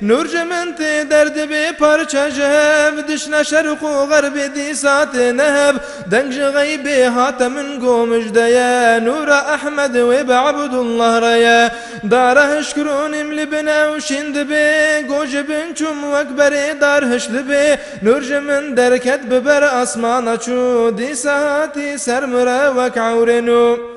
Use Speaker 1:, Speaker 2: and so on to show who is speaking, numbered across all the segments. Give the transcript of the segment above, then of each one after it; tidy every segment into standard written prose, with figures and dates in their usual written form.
Speaker 1: نور جمنت درد بي پارچه جهب دشنا شرق و غرب دي سات نهب دنج غيبي هات من قوم جديا نور أحمد وب عبد الله ريا داره شكرون ملبنا وشند بي قوج بنشم وكبري دار هشد بي نور جمن دركت ببر أسمانا چو دي ساتي سرمرا وكعورنو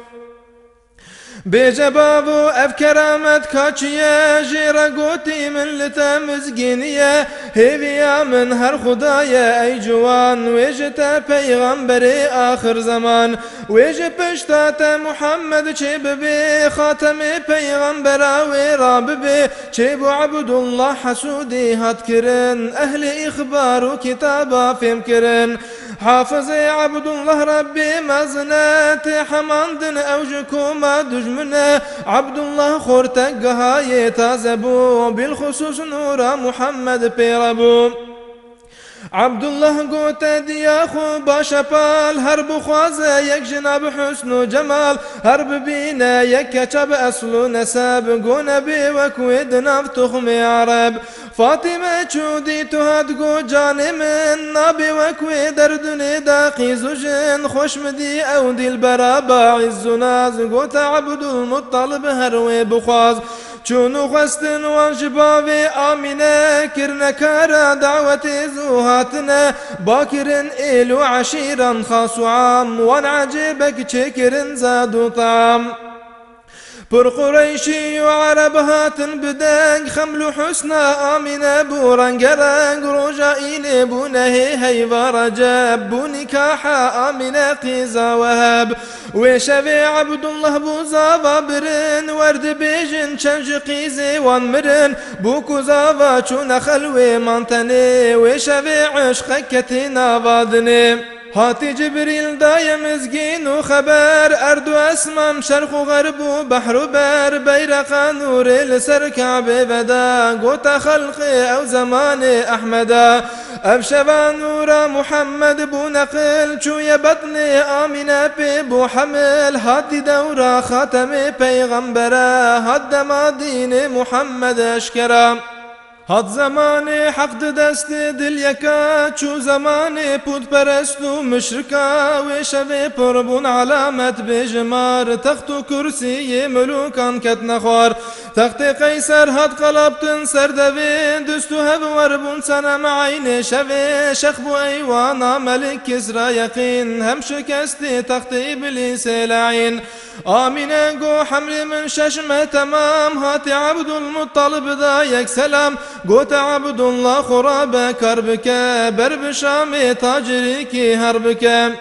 Speaker 1: بجبابو اف كرامت كاچيه جيرا قوتي من لتمزگينيه هيويا من هر خدايا اي جوان ويجتا پیغمبري آخر زمان ويج پشتات محمد چه ببي خاتم پیغمبرا ويراب بي چه بو عبد الله حسودي هات كرن اهل اخبار وكتابا فهم كرن حافظ عبد الله ربي مزنات حماندن اوجكما دجمنا عبد الله خورتك هاي تازبو بالخصوص نور محمد بيربو عبد الله قوت دياخو باشبال هرب خوازه يك جناب حسن وجمال هرب بينا يك كتب أصل نساب قونا بي وكويد نفتخم عرب فاطمة چودي تهدقو جاني من نابي وكوي دردني داقي زوجين خوش مدي او دي البرابا عزناز قوت عبد المطلب هروي بخواز چونو خستن وانجباوي آمينة كرنا كارا دعوة زوهاتنا باكرن إلو عشيرا خاص عام وان عجبك چكرن زادو طعام پر قريشي وعرب هاتن بدنگ خملو حسنا آمينة بو رنگ رنگ رجائين بو نهي هيوا رجب بو نكاحا آمينة قيزا وهب وشوي عبد الله بو زاوا برن ورد بيجن چنج قيزي وان مرن بو كوزاوا چون خلوي مانتني وشوي عشق كتنا وادني هاتي جبريل دايم مزقين وخبر أرض أسمام شرق وغرب وبحر وبر بيرق نور لسر كعبة بدا قوت خلقي أو زمان أحمدا أبشبا نور محمد بو نقل شو يبطني آمنة بو حمل هاتي دورا خاتم پیغمبرا هاد ما دين محمد أشكرا هاد زماني حق دست دل يكا چو زماني پود پرستو مشركا وشوي پربون علامت بجمار تخت و كرسي ملوكان كت نخوار تخت قيصر هاد قلبتن سردوين دستو هفور بون سنم عين شوي شخبو ايوانا ملك كسرى يقين هم شكستي تخت ابليس لعين آمين قو حمل من ششمة تمام هاتي عبد المطلب دايك سلام قوت عبد الله خراب كربك برب شامي تاجريك هربك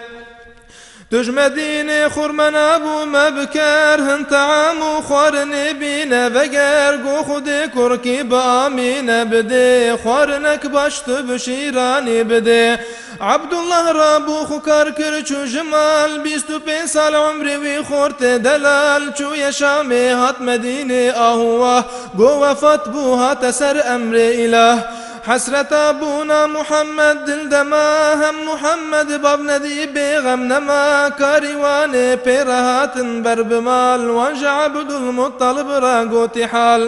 Speaker 1: تج مدينة خرمن أبو مبكر هنت عامو خورني بينا بقر قو خدي كركي بامين بدي خورنك باشت بشيراني بدي عبد الله رابو خكار كرچو جمال 25 سال عمري وي خورت دلال چو يشامي هات مدينة آهوه قو وفات بو هات سر أمر إله حسرت ابونا محمد دل دما هم محمد باب ندی بیغم نما کاریوان پیرهاتن بر بمال وانج عبد المطلب را گوتی حال